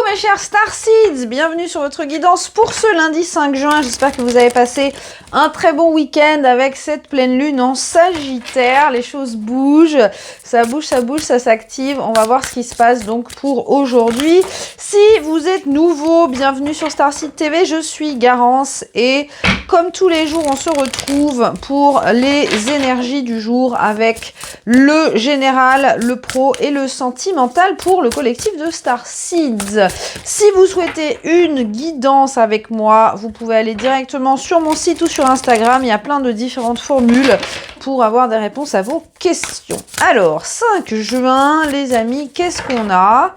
mes chers Starseeds, bienvenue sur votre guidance pour ce lundi 5 juin. J'espère que vous avez passé un très bon week-end avec cette pleine lune en Sagittaire. Les choses bougent, ça bouge, ça s'active. On va voir ce qui se passe donc pour aujourd'hui. Si vous êtes nouveau, bienvenue sur Starseed TV, je suis Garance et comme tous les jours, on se retrouve pour les énergies du jour avec le général, le pro et le sentimental pour le collectif de Starseeds. Si vous souhaitez une guidance avec moi, vous pouvez aller directement sur mon site ou sur Instagram. Il y a plein de différentes formules pour avoir des réponses à vos questions. Alors, 5 juin, les amis, qu'est-ce qu'on a?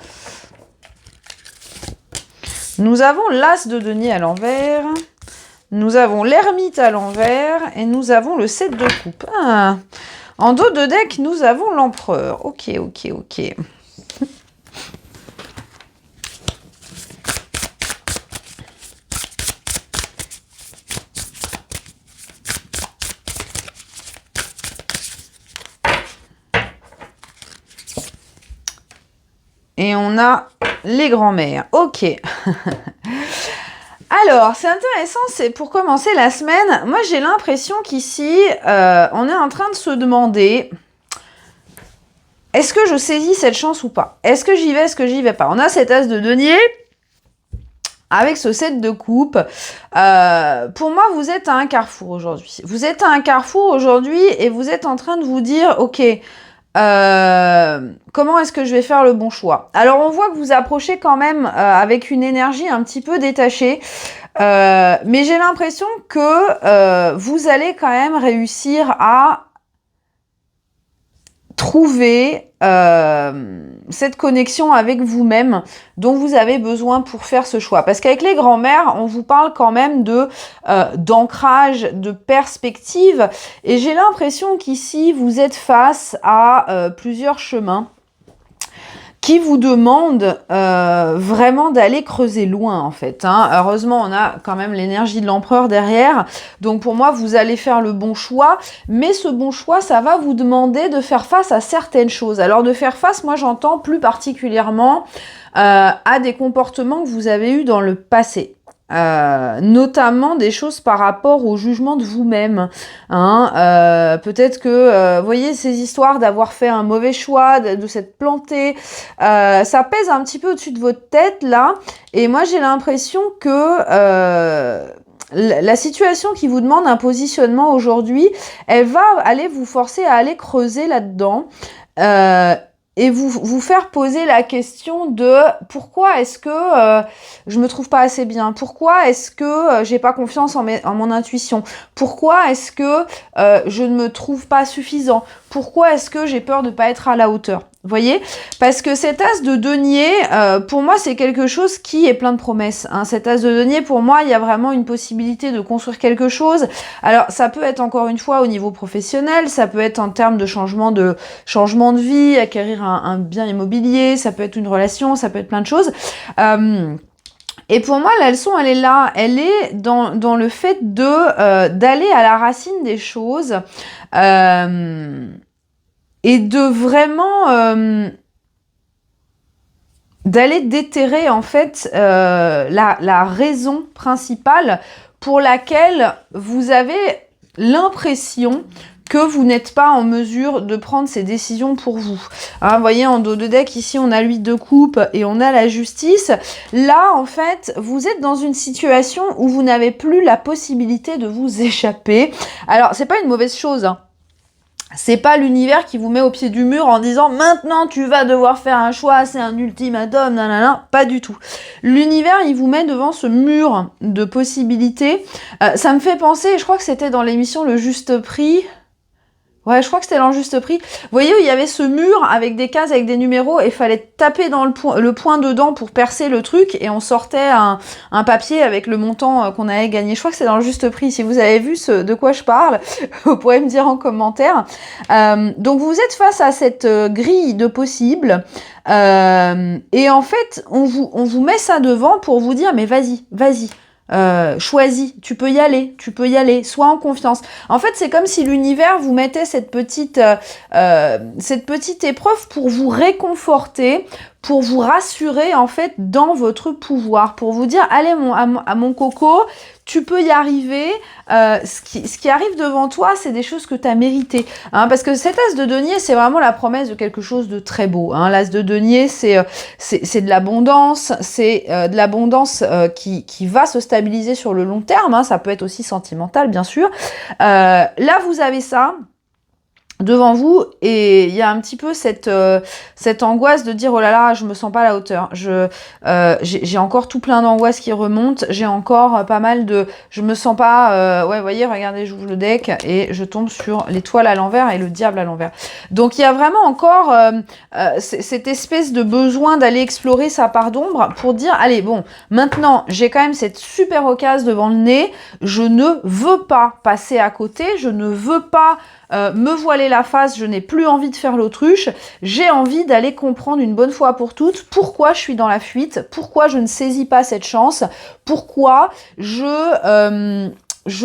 Nous avons l'As de denier à l'envers. Nous avons l'ermite à l'envers et nous avons le 7 de coupe. Ah. En dos de deck, nous avons l'empereur. Ok. Et on a les grands-mères. Ok. Alors, c'est intéressant, c'est pour commencer la semaine. Moi, j'ai l'impression qu'ici, on est en train de se demander, est-ce que je saisis cette chance ou pas? Est-ce que j'y vais, est-ce que j'y vais pas? On a cet as de denier avec ce 7 de coupe. Pour moi, vous êtes à un carrefour aujourd'hui. Vous êtes à un carrefour aujourd'hui et vous êtes en train de vous dire, ok, comment est-ce que je vais faire le bon choix? Alors on voit que vous approchez quand même avec une énergie un petit peu détachée, mais j'ai l'impression que vous allez quand même réussir à trouver cette connexion avec vous-même dont vous avez besoin pour faire ce choix. Parce qu'avec les grands-mères, on vous parle quand même de d'ancrage, de perspective. Et j'ai l'impression qu'ici, vous êtes face à plusieurs chemins qui vous demandent vraiment d'aller creuser loin, en fait. Hein. Heureusement, on a quand même l'énergie de l'empereur derrière. Donc, pour moi, vous allez faire le bon choix. Mais ce bon choix, ça va vous demander de faire face à certaines choses. Alors, de faire face, moi, j'entends plus particulièrement à des comportements que vous avez eus dans le passé. Notamment des choses par rapport au jugement de vous-même. Hein, peut-être que, vous voyez, ces histoires d'avoir fait un mauvais choix, de s'être planté, ça pèse un petit peu au-dessus de votre tête, là. Et moi, j'ai l'impression que la situation qui vous demande un positionnement aujourd'hui, elle va aller vous forcer à aller creuser là-dedans. Et vous faire poser la question de pourquoi est-ce que je me trouve pas assez bien? Pourquoi est-ce que j'ai pas confiance en mon intuition? Pourquoi est-ce que je ne me trouve pas suffisant? Pourquoi est-ce que j'ai peur de pas être à la hauteur? Vous voyez? Parce que cet as de denier, pour moi, c'est quelque chose qui est plein de promesses. Hein. Cet as de denier, pour moi, il y a vraiment une possibilité de construire quelque chose. Alors, ça peut être encore une fois au niveau professionnel, ça peut être en termes de changement de vie, acquérir un bien immobilier, ça peut être une relation, ça peut être plein de choses. Et pour moi, la leçon, elle est là. Elle est dans le fait de d'aller à la racine des choses et de vraiment d'aller déterrer en fait la raison principale pour laquelle vous avez l'impression que vous n'êtes pas en mesure de prendre ces décisions pour vous. Hein, vous voyez, en dos de deck, ici, on a l'huile de coupe et on a la justice. Là, en fait, vous êtes dans une situation où vous n'avez plus la possibilité de vous échapper. Alors, c'est pas une mauvaise chose, hein. C'est pas l'univers qui vous met au pied du mur en disant maintenant tu vas devoir faire un choix, c'est un ultimatum, nanana, pas du tout. L'univers, il vous met devant ce mur de possibilités. Ça me fait penser, je crois que c'était dans l'émission Le Juste Prix. Ouais, je crois que c'était dans le Juste Prix. Vous voyez où il y avait ce mur avec des cases, avec des numéros, et il fallait taper dans le point dedans pour percer le truc, et on sortait un papier avec le montant qu'on avait gagné. Je crois que c'est dans le Juste Prix. Si vous avez vu de quoi je parle, vous pourrez me dire en commentaire. Donc vous êtes face à cette grille de possibles, et en fait, on vous met ça devant pour vous dire, mais vas-y. choisis, tu peux y aller, sois en confiance. En fait, c'est comme si l'univers vous mettait cette petite épreuve pour vous réconforter, pour vous rassurer en fait dans votre pouvoir, pour vous dire allez à mon coco, tu peux y arriver, ce qui arrive devant toi, c'est des choses que tu as méritées. Hein, parce que cet as de denier, c'est vraiment la promesse de quelque chose de très beau. Hein. L'as de denier, c'est de l'abondance, c'est de l'abondance qui va se stabiliser sur le long terme. Hein, ça peut être aussi sentimental, bien sûr. Là, vous avez ça devant vous, et il y a un petit peu cette angoisse de dire oh là là, je me sens pas à la hauteur, j'ai encore tout plein d'angoisses qui remontent, j'ai encore pas mal de, je me sens pas, ouais, vous voyez, regardez, j'ouvre le deck et je tombe sur l'étoile à l'envers et le diable à l'envers. Donc il y a vraiment encore cette espèce de besoin d'aller explorer sa part d'ombre pour dire allez, bon, maintenant j'ai quand même cette super occasion devant le nez, je ne veux pas passer à côté, je ne veux pas me voiler la face, je n'ai plus envie de faire l'autruche, j'ai envie d'aller comprendre une bonne fois pour toutes pourquoi je suis dans la fuite, pourquoi je ne saisis pas cette chance, pourquoi je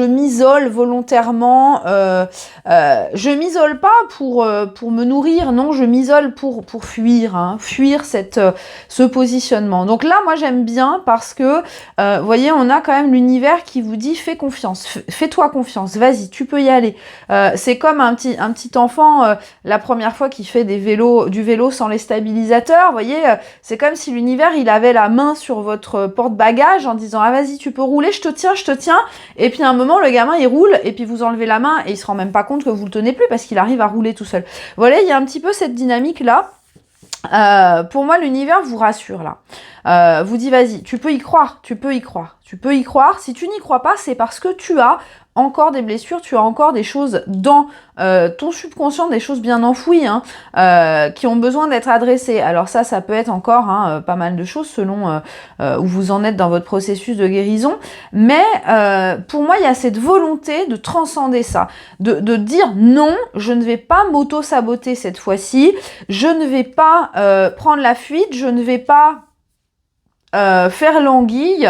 m'isole volontairement, je m'isole pas pour me nourrir, non, je m'isole pour fuir, hein, fuir ce positionnement. Donc là, moi j'aime bien parce que, vous voyez, on a quand même l'univers qui vous dit fais confiance, fais-toi confiance, vas-y, tu peux y aller. C'est comme un petit enfant, la première fois qu'il fait du vélo sans les stabilisateurs, vous voyez, c'est comme si l'univers, il avait la main sur votre porte-bagages en disant ah vas-y, tu peux rouler, je te tiens, et puis à un moment, le gamin, il roule, et puis vous enlevez la main, et il se rend même pas compte que vous le tenez plus, parce qu'il arrive à rouler tout seul. Voilà, il y a un petit peu cette dynamique-là. Pour moi, l'univers vous rassure, là. Vous dit, vas-y, tu peux y croire. Si tu n'y crois pas, c'est parce que tu as encore des blessures, tu as encore des choses dans ton subconscient, des choses bien enfouies, hein, qui ont besoin d'être adressées. Alors ça peut être encore pas mal de choses selon où vous en êtes dans votre processus de guérison. Mais pour moi, il y a cette volonté de transcender ça, de dire non, je ne vais pas m'auto-saboter cette fois-ci, je ne vais pas prendre la fuite, je ne vais pas faire l'anguille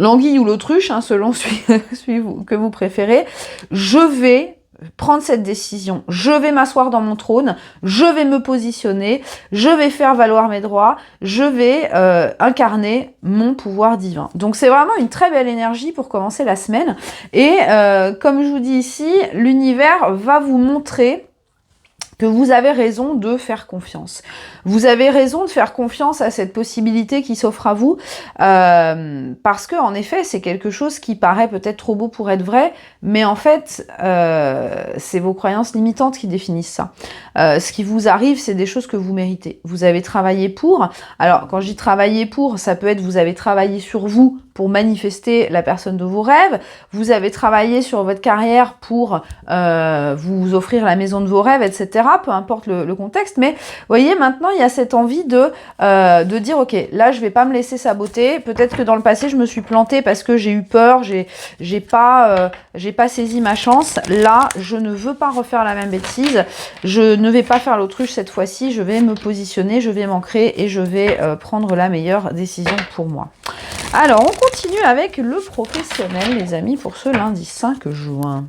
ou l'autruche, hein, selon celui que vous préférez. Je vais prendre cette décision, je vais m'asseoir dans mon trône, je vais me positionner, je vais faire valoir mes droits, je vais incarner mon pouvoir divin. Donc c'est vraiment une très belle énergie pour commencer la semaine. Et comme je vous dis ici, l'univers va vous montrer que vous avez raison de faire confiance. Vous avez raison de faire confiance à cette possibilité qui s'offre à vous, parce que en effet, c'est quelque chose qui paraît peut-être trop beau pour être vrai, mais en fait, c'est vos croyances limitantes qui définissent ça. Ce qui vous arrive, c'est des choses que vous méritez. Vous avez travaillé pour. Alors, quand je dis travailler pour, ça peut être vous avez travaillé sur vous pour manifester la personne de vos rêves. Vous avez travaillé sur votre carrière pour vous offrir la maison de vos rêves, etc. Peu importe le contexte. Mais vous voyez, maintenant, il y a cette envie de dire, ok, là, je vais pas me laisser saboter. Peut-être que dans le passé, je me suis plantée parce que j'ai eu peur, j'ai pas saisi ma chance. Là, je ne veux pas refaire la même bêtise. Je ne vais pas faire l'autruche cette fois-ci. Je vais me positionner, je vais m'ancrer et je vais prendre la meilleure décision pour moi. Alors, on continue avec le professionnel, les amis, pour ce lundi 5 juin.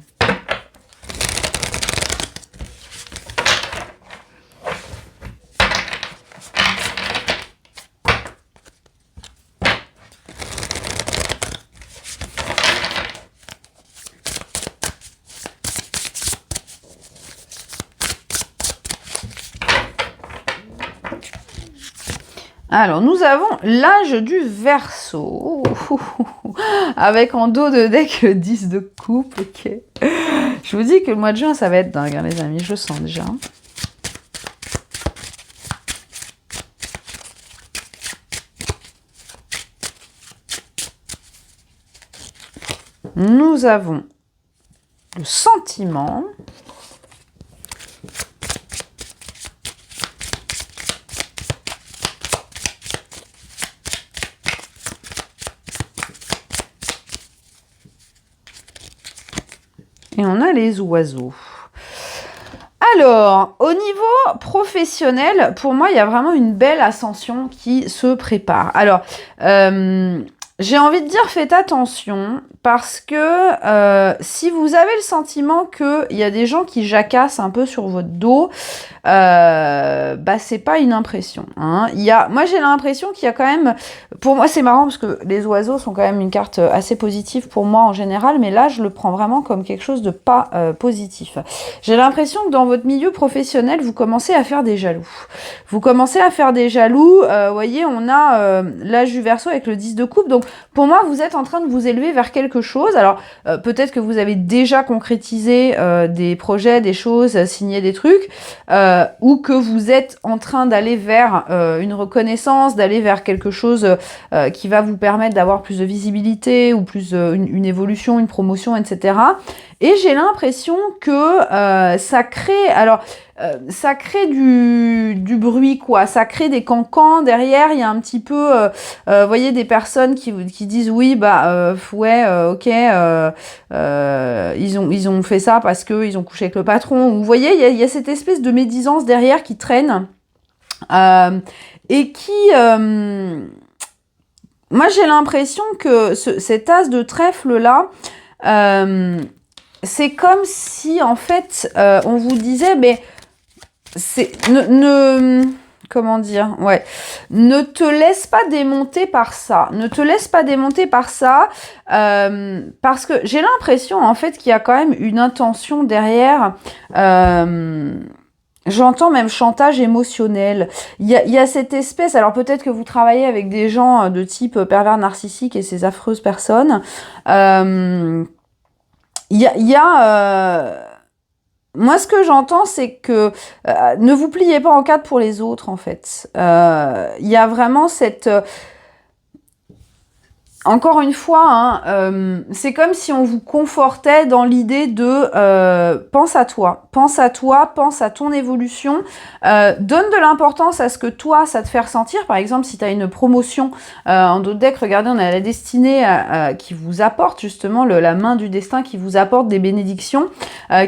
Alors, nous avons l'âge du Verseau, avec en dos de deck le 10 de coupe, ok. Je vous dis que le mois de juin, ça va être dingue, hein, les amis, je le sens déjà. Nous avons le sentiment. Et on a les oiseaux. Alors, au niveau professionnel, pour moi, il y a vraiment une belle ascension qui se prépare. Alors, J'ai envie de dire faites attention parce que si vous avez le sentiment qu'il y a des gens qui jacassent un peu sur votre dos, bah c'est pas une impression. Hein. Moi j'ai l'impression qu'il y a quand même, pour moi c'est marrant parce que les oiseaux sont quand même une carte assez positive pour moi en général, mais là je le prends vraiment comme quelque chose de pas positif. J'ai l'impression que dans votre milieu professionnel vous commencez à faire des jaloux. Vous commencez à faire des jaloux. Voyez, on a l'âge du Verseau avec le 10 de coupe, donc pour moi vous êtes en train de vous élever vers quelque chose. Alors peut-être que vous avez déjà concrétisé des projets, des choses, signé des trucs. Ou que vous êtes en train d'aller vers une reconnaissance, d'aller vers quelque chose qui va vous permettre d'avoir plus de visibilité ou plus une évolution, une promotion, etc. Et j'ai l'impression que ça crée, ça crée du bruit, quoi. Ça crée des cancans. Derrière, il y a un petit peu, vous voyez, des personnes qui disent oui, ok, ils ont fait ça parce qu'ils ont couché avec le patron. Vous voyez, il y a cette espèce de médisance derrière qui traîne et qui... moi, j'ai l'impression que cet as de trèfle-là... c'est comme si, en fait, on vous disait, mais comment dire, ouais, ne te laisse pas démonter par ça. Ne te laisse pas démonter par ça, parce que j'ai l'impression, en fait, qu'il y a quand même une intention derrière. J'entends même chantage émotionnel. Il y a cette espèce... Alors peut-être que vous travaillez avec des gens de type pervers narcissique et ces affreuses personnes. Moi, ce que j'entends, c'est que ne vous pliez pas en quatre pour les autres, en fait. Il y a vraiment cette... Encore une fois, hein, c'est comme si on vous confortait dans l'idée de pense à toi, pense à ton évolution, donne de l'importance à ce que toi, ça te fait ressentir. Par exemple, si tu as une promotion en dos de deck, regardez, on a la destinée qui vous apporte justement la main du destin, qui vous apporte des bénédictions,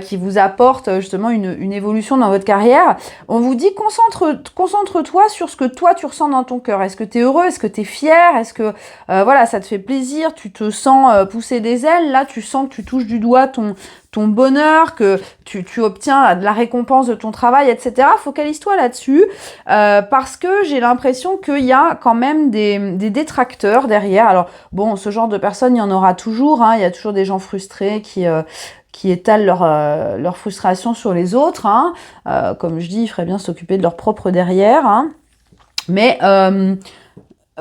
qui vous apporte justement une évolution dans votre carrière. On vous dit concentre-toi sur ce que toi tu ressens dans ton cœur. Est-ce que tu es heureux? Est-ce que tu es fier? Est-ce que voilà, ça te fait plaisir, tu te sens pousser des ailes, là tu sens que tu touches du doigt ton bonheur, que tu obtiens de la récompense de ton travail, etc. Focalise-toi là-dessus, parce que j'ai l'impression qu'il y a quand même des détracteurs derrière. Alors bon, ce genre de personnes, il y en aura toujours, hein, il y a toujours des gens frustrés qui étalent leur frustration sur les autres, hein. Comme je dis, il ferait bien s'occuper de leur propre derrière, hein. Mais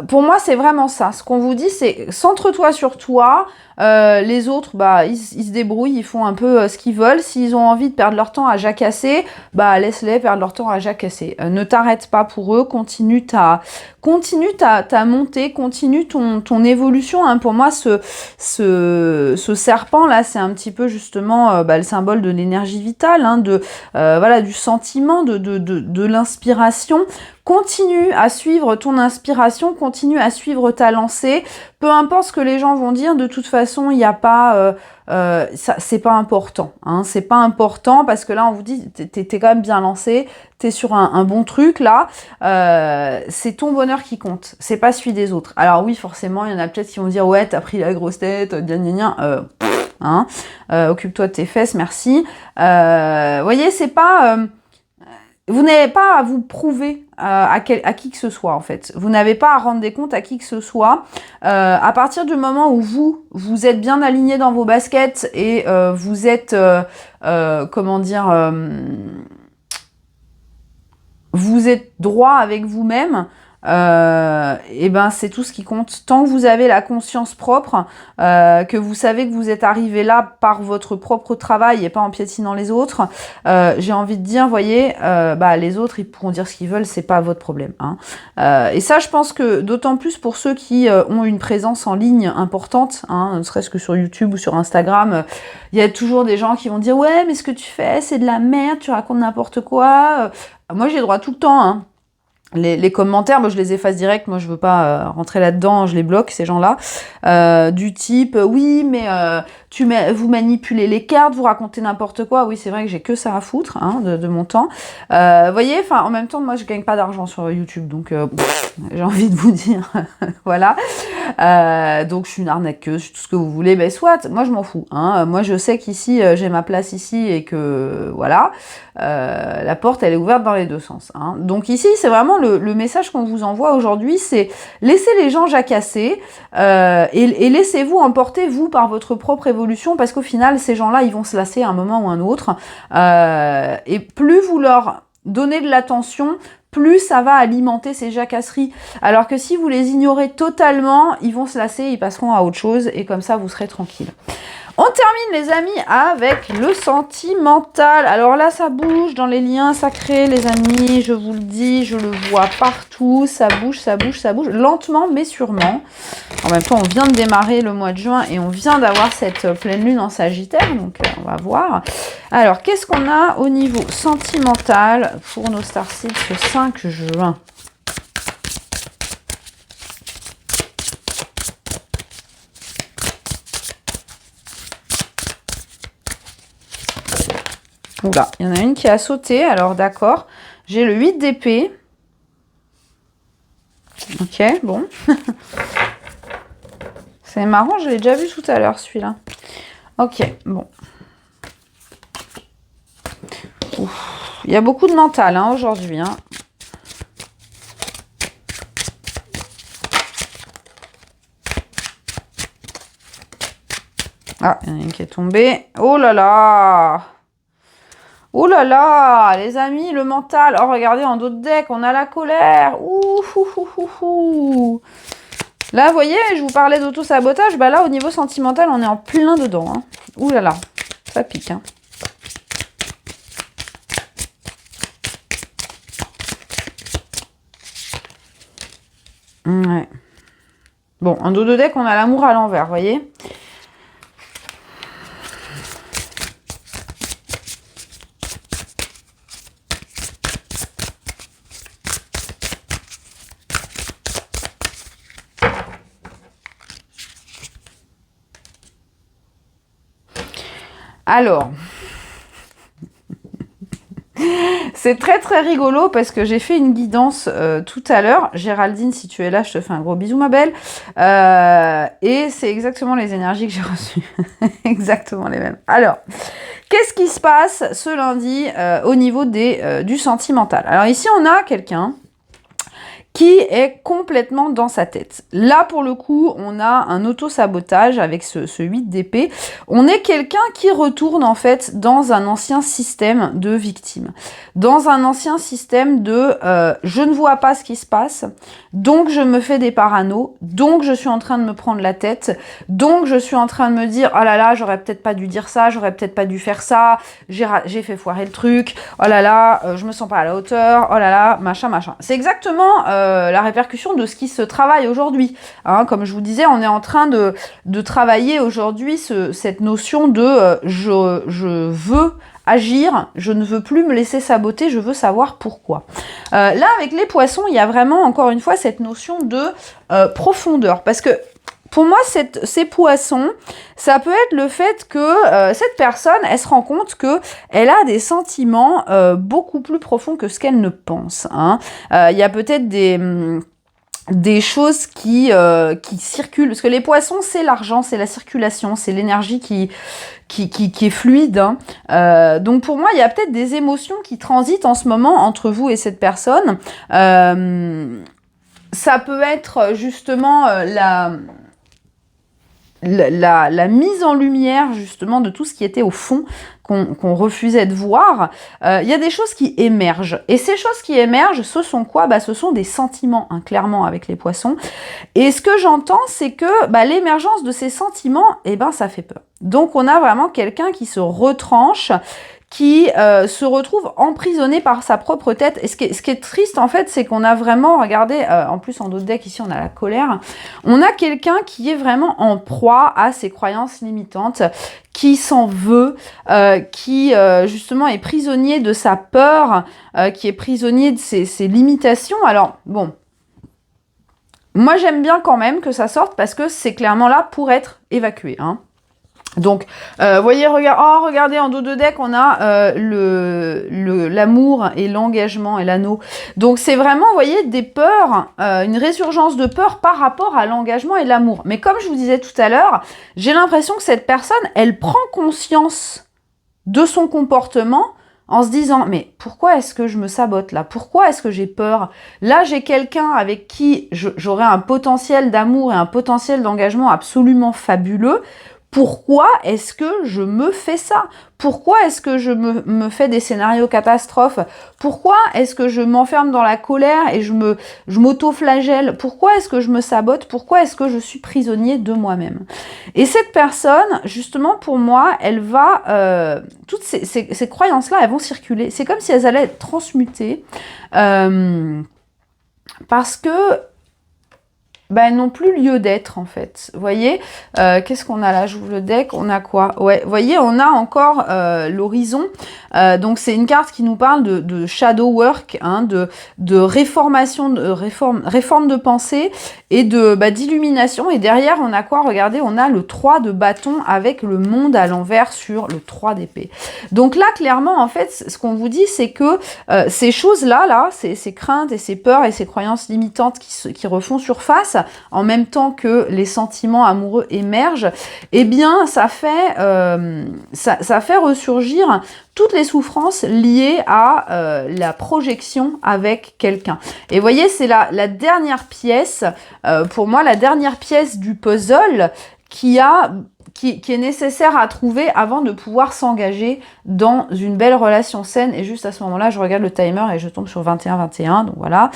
pour moi, c'est vraiment ça. Ce qu'on vous dit, c'est centre-toi sur toi. Les autres, ils se débrouillent, ils font un peu ce qu'ils veulent. S'ils ont envie de perdre leur temps à jacasser, laisse-les perdre leur temps à jacasser. Ne t'arrête pas pour eux, continue ta montée, continue ton évolution. Hein. Pour moi, ce serpent-là, c'est un petit peu justement le symbole de l'énergie vitale, hein, du sentiment, de l'inspiration. Continue à suivre ton inspiration, continue à suivre ta lancée. Peu importe ce que les gens vont dire, de toute façon, il n'y a pas... c'est pas important. Hein, c'est pas important parce que là, on vous dit, t'es quand même bien lancé, t'es sur un bon truc, là. C'est ton bonheur qui compte, c'est pas celui des autres. Alors oui, forcément, il y en a peut-être qui vont dire, ouais, t'as pris la grosse tête, gna gna gna. Occupe-toi de tes fesses, merci. Voyez, c'est pas... vous n'avez pas à vous prouver à qui que ce soit, en fait. Vous n'avez pas à rendre des comptes à qui que ce soit. À partir du moment où vous êtes bien aligné dans vos baskets et vous êtes, vous êtes droit avec vous-même, c'est tout ce qui compte. Tant que vous avez la conscience propre, que vous savez que vous êtes arrivé là par votre propre travail et pas en piétinant les autres, j'ai envie de dire, voyez, les autres, ils pourront dire ce qu'ils veulent, c'est pas votre problème. Hein. Et ça, je pense que d'autant plus pour ceux qui ont une présence en ligne importante, hein, ne serait-ce que sur YouTube ou sur Instagram, il y a toujours des gens qui vont dire, ouais, mais ce que tu fais, c'est de la merde, tu racontes n'importe quoi. Moi, j'ai le droit tout le temps, hein. Les commentaires, moi je les efface direct, moi je veux pas rentrer là-dedans, je les bloque ces gens-là, du type oui mais vous manipulez les cartes, vous racontez n'importe quoi. Oui, c'est vrai que j'ai que ça à foutre, hein, de mon temps. Voyez, enfin en même temps moi je gagne pas d'argent sur YouTube, donc j'ai envie de vous dire voilà. Donc je suis une arnaqueuse, je suis tout ce que vous voulez, ben soit, moi je m'en fous. Hein. Moi je sais qu'ici j'ai ma place ici et que voilà, la porte elle est ouverte dans les deux sens. Hein. Donc ici c'est vraiment le message qu'on vous envoie aujourd'hui, c'est laissez les gens jacasser et laissez-vous emporter vous par votre propre évolution parce qu'au final ces gens-là ils vont se lasser à un moment ou un autre et plus vous leur donnez de l'attention, plus ça va alimenter ces jacasseries. Alors que si vous les ignorez totalement, ils vont se lasser, ils passeront à autre chose et comme ça vous serez tranquille. On termine les amis avec le sentimental. Alors là ça bouge dans les liens sacrés les amis, je vous le dis, je le vois partout, ça bouge, ça bouge, ça bouge, lentement mais sûrement. En même temps on vient de démarrer le mois de juin et on vient d'avoir cette pleine lune en Sagittaire, donc on va voir. Alors qu'est-ce qu'on a au niveau sentimental pour nos starseeds ce 5 juin ? Oula, il y en a une qui a sauté, alors d'accord. J'ai le 8 d'épée. Ok, bon. C'est marrant, je l'ai déjà vu tout à l'heure celui-là. Ok, bon. Ouf. Il y a beaucoup de mental hein, aujourd'hui. Hein. Ah, il y en a une qui est tombée. Oh là là! Oh là là, les amis, le mental. Oh, regardez, en dos de deck, on a la colère. Ouh, ouh, ouh, ouh, ouh. Là, vous voyez, je vous parlais d'auto-sabotage. Bah là, au niveau sentimental, on est en plein dedans. Hein. Ouh là là, ça pique. Hein. Ouais. Bon, en dos de deck, on a l'amour à l'envers, vous voyez. Alors, c'est très très rigolo parce que j'ai fait une guidance tout à l'heure. Géraldine, si tu es là, je te fais un gros bisou ma belle. Et c'est exactement les énergies que j'ai reçues. Exactement les mêmes. Alors, qu'est-ce qui se passe ce lundi au niveau du sentimental? Alors ici, on a quelqu'un qui est complètement dans sa tête. Là, pour le coup, on a un auto-sabotage avec ce 8 d'épée. On est quelqu'un qui retourne, en fait, dans un ancien système de victime. Dans un ancien système de je ne vois pas ce qui se passe, donc je me fais des paranos, donc je suis en train de me prendre la tête, donc je suis en train de me dire, oh là là, j'aurais peut-être pas dû dire ça, j'aurais peut-être pas dû faire ça, j'ai fait foirer le truc, oh là là, je me sens pas à la hauteur, oh là là, machin, machin. C'est exactement la répercussion de ce qui se travaille aujourd'hui. Hein, comme je vous disais, on est en train de travailler aujourd'hui cette notion de je veux agir, je ne veux plus me laisser saboter, je veux savoir pourquoi. Là, avec les poissons, il y a vraiment, encore une fois, cette notion de profondeur. Parce que, pour moi, ces poissons, ça peut être le fait que cette personne, elle se rend compte qu'elle a des sentiments beaucoup plus profonds que ce qu'elle ne pense. Hein. Il y a peut-être des choses qui circulent, parce que les poissons, c'est l'argent, c'est la circulation, c'est l'énergie qui est fluide. Hein. Donc pour moi, il y a peut-être des émotions qui transitent en ce moment entre vous et cette personne. Ça peut être justement la mise en lumière justement de tout ce qui était au fond qu'on refusait de voir. Il y a des choses qui émergent. Et ces choses qui émergent, ce sont quoi? Ce sont des sentiments, hein, clairement, avec les poissons. Et ce que j'entends, c'est que l'émergence de ces sentiments, ça fait peur. Donc on a vraiment quelqu'un qui se retranche, qui se retrouve emprisonné par sa propre tête. Et ce qui est triste, en fait, c'est qu'on a vraiment, regardez, en plus en dos de deck, ici, on a la colère. On a quelqu'un qui est vraiment en proie à ses croyances limitantes, qui s'en veut, qui, justement, est prisonnier de sa peur, qui est prisonnier de ses limitations. Alors, bon, moi, j'aime bien quand même que ça sorte parce que c'est clairement là pour être évacué, hein. Donc, voyez, regardez, en dos de deck, on a l'amour et l'engagement et l'anneau. Donc, c'est vraiment, vous voyez, des peurs, une résurgence de peur par rapport à l'engagement et l'amour. Mais comme je vous disais tout à l'heure, j'ai l'impression que cette personne, elle prend conscience de son comportement en se disant, mais pourquoi est-ce que je me sabote là? Pourquoi est-ce que j'ai peur? Là, j'ai quelqu'un avec qui j'aurais un potentiel d'amour et un potentiel d'engagement absolument fabuleux. Pourquoi est-ce que je me fais ça? Pourquoi est-ce que je me fais des scénarios catastrophes? Pourquoi est-ce que je m'enferme dans la colère et je m'auto-flagelle? Pourquoi est-ce que je me sabote? Pourquoi est-ce que je suis prisonnier de moi-même? Et cette personne, justement, pour moi, elle va... toutes ces croyances-là, elles vont circuler. C'est comme si elles allaient être transmutées. Parce que elles n'ont plus lieu d'être, en fait. Vous voyez, qu'est-ce qu'on a là? J'ouvre le deck, on a quoi? Ouais, vous voyez, on a encore l'horizon. Donc, c'est une carte qui nous parle de shadow work, hein, de réformation, réforme de pensée et d'illumination. Et derrière, on a quoi? Regardez, on a le 3 de bâton avec le monde à l'envers sur le 3 d'épée. Donc là, clairement, en fait, ce qu'on vous dit, c'est que ces choses-là, ces craintes et ces peurs et ces croyances limitantes qui refont surface, en même temps que les sentiments amoureux émergent, eh bien, ça fait ressurgir toutes les souffrances liées à la projection avec quelqu'un. Et vous voyez, c'est la dernière pièce, pour moi, la dernière pièce du puzzle qui est nécessaire à trouver avant de pouvoir s'engager dans une belle relation saine. Et juste à ce moment-là, je regarde le timer et je tombe sur 21-21, donc voilà.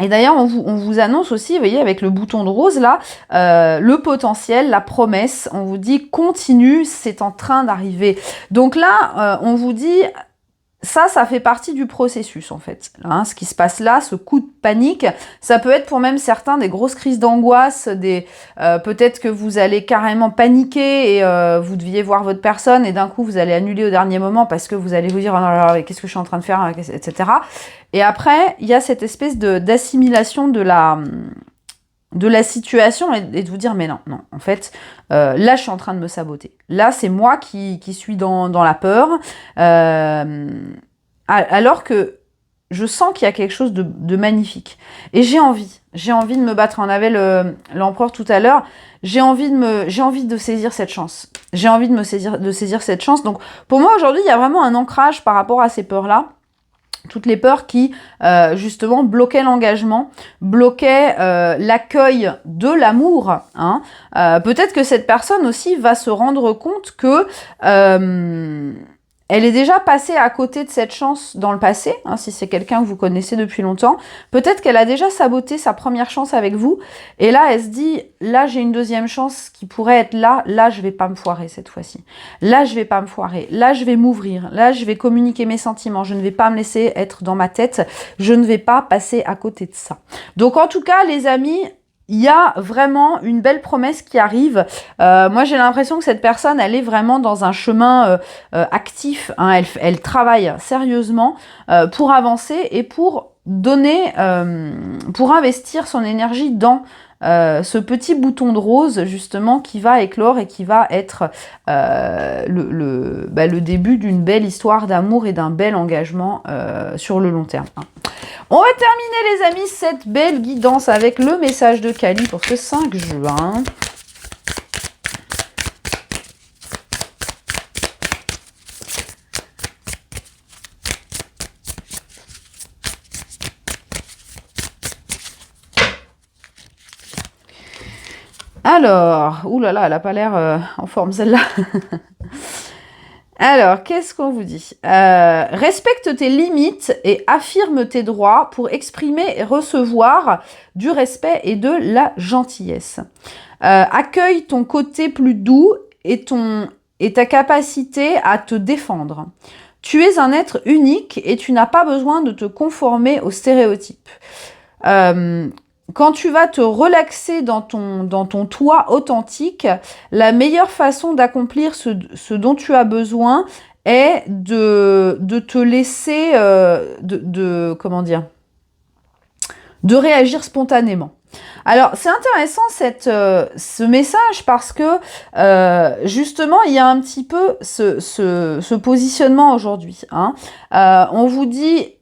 Et d'ailleurs, on vous annonce aussi, vous voyez, avec le bouton de rose, là, le potentiel, la promesse. On vous dit, continue, c'est en train d'arriver. Donc là, on vous dit, ça fait partie du processus, en fait. Hein, ce qui se passe là, ce coup de panique, ça peut être pour même certains des grosses crises d'angoisse, peut-être que vous allez carrément paniquer et vous deviez voir votre personne et d'un coup, vous allez annuler au dernier moment parce que vous allez vous dire, oh là là, qu'est-ce que je suis en train de faire, etc. Et après, il y a cette espèce d'assimilation de la situation et de vous dire, mais non, en fait, là, je suis en train de me saboter. Là, c'est moi qui suis dans la peur, alors que je sens qu'il y a quelque chose de magnifique. Et j'ai envie de me battre. On avait l'empereur tout à l'heure. J'ai envie de saisir cette chance. J'ai envie de saisir cette chance. Donc, pour moi, aujourd'hui, il y a vraiment un ancrage par rapport à ces peurs-là. Toutes les peurs qui, justement, bloquaient l'engagement, bloquaient l'accueil de l'amour. Hein. Peut-être que cette personne aussi va se rendre compte que elle est déjà passée à côté de cette chance dans le passé, hein, si c'est quelqu'un que vous connaissez depuis longtemps. Peut-être qu'elle a déjà saboté sa première chance avec vous. Et là, elle se dit, là, j'ai une deuxième chance qui pourrait être là. Là, je vais pas me foirer cette fois-ci. Là, je vais pas me foirer. Là, je vais m'ouvrir. Là, je vais communiquer mes sentiments. Je ne vais pas me laisser être dans ma tête. Je ne vais pas passer à côté de ça. Donc, en tout cas, les amis, il y a vraiment une belle promesse qui arrive. Moi, j'ai l'impression que cette personne, elle est vraiment dans un chemin actif. Hein. Elle travaille sérieusement pour avancer et pour donner, pour investir son énergie dans ce petit bouton de rose, justement, qui va éclore et qui va être le début d'une belle histoire d'amour et d'un bel engagement sur le long terme. Hein. On va terminer, les amis, cette belle guidance avec le message de Kali pour ce 5 juin. Alors, oulala, elle n'a pas l'air en forme, celle-là. Alors, qu'est-ce qu'on vous dit? Respecte tes limites et affirme tes droits pour exprimer et recevoir du respect et de la gentillesse. Accueille ton côté plus doux et ta capacité à te défendre. Tu es un être unique et tu n'as pas besoin de te conformer aux stéréotypes. Quand tu vas te relaxer dans ton toi authentique, la meilleure façon d'accomplir ce dont tu as besoin est de te laisser, comment dire, de réagir spontanément. Alors, c'est intéressant ce message parce que, justement, il y a un petit peu ce positionnement aujourd'hui. Hein. On vous dit,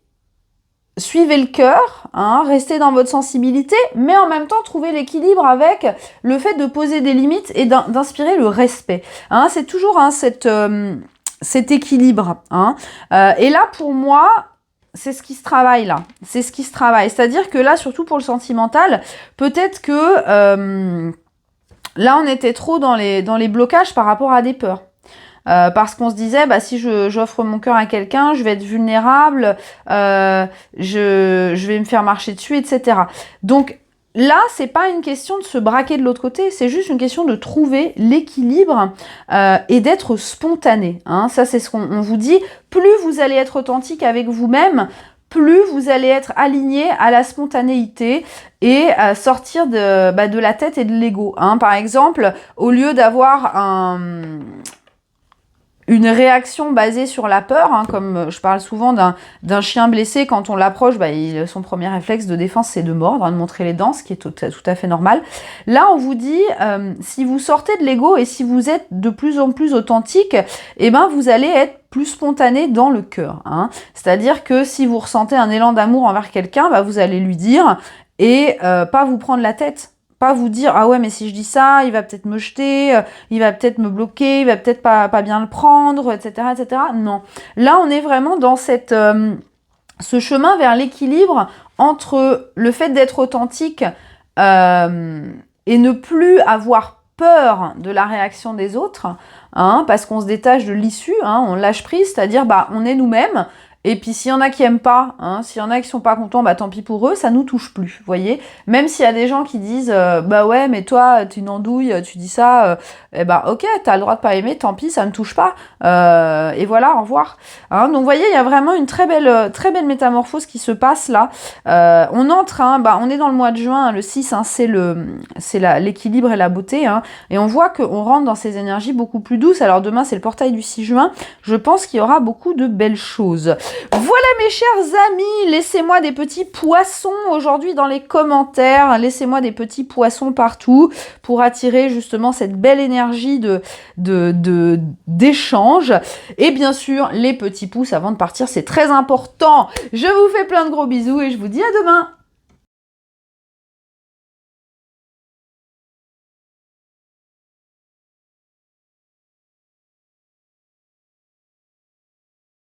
suivez le cœur, hein, restez dans votre sensibilité, mais en même temps, trouvez l'équilibre avec le fait de poser des limites et d'inspirer le respect. Hein. C'est toujours cet équilibre. Hein. Et là, pour moi, c'est ce qui se travaille là. C'est ce qui se travaille. C'est-à-dire que là, surtout pour le sentimental, peut-être que là, on était trop dans les blocages par rapport à des peurs. Parce qu'on se disait, bah, si j'offre mon cœur à quelqu'un, je vais être vulnérable, je vais me faire marcher dessus, etc. Donc là, c'est pas une question de se braquer de l'autre côté, c'est juste une question de trouver l'équilibre et d'être spontané. Hein. Ça, c'est ce qu'on vous dit. Plus vous allez être authentique avec vous-même, plus vous allez être aligné à la spontanéité et sortir de la tête et de l'ego. Hein. Par exemple, au lieu d'avoir une réaction basée sur la peur, hein, comme je parle souvent d'un chien blessé, quand on l'approche, son premier réflexe de défense, c'est de mordre, hein, de montrer les dents, ce qui est tout à fait normal. Là, on vous dit, si vous sortez de l'ego et si vous êtes de plus en plus authentique, eh ben, vous allez être plus spontané dans le cœur. Hein. C'est-à-dire que si vous ressentez un élan d'amour envers quelqu'un, vous allez lui dire et pas vous prendre la tête. Pas vous dire, ah ouais, mais si je dis ça, il va peut-être me jeter, il va peut-être me bloquer, il va peut-être pas bien le prendre, etc., etc. Non. Là, on est vraiment dans ce chemin vers l'équilibre entre le fait d'être authentique et ne plus avoir peur de la réaction des autres, hein, parce qu'on se détache de l'issue, hein, on lâche prise, c'est-à-dire, on est nous-mêmes. Et puis s'il y en a qui aiment pas, hein, s'il y en a qui sont pas contents, tant pis pour eux, ça nous touche plus, vous voyez. Même s'il y a des gens qui disent bah ouais, mais toi t'es une andouille, tu dis ça, ok, t'as le droit de pas aimer, tant pis, ça me touche pas. Et voilà, au revoir. Hein, donc vous voyez, il y a vraiment une très belle métamorphose qui se passe là. On entre, hein, on est dans le mois de juin, hein, le 6, hein, c'est l'équilibre et la beauté, hein, et on voit qu'on rentre dans ces énergies beaucoup plus douces. Alors demain c'est le portail du 6 juin, je pense qu'il y aura beaucoup de belles choses. Voilà mes chers amis, laissez-moi des petits poissons aujourd'hui dans les commentaires, laissez-moi des petits poissons partout pour attirer justement cette belle énergie d'échange. Et bien sûr, les petits pouces avant de partir, c'est très important. Je vous fais plein de gros bisous et je vous dis à demain.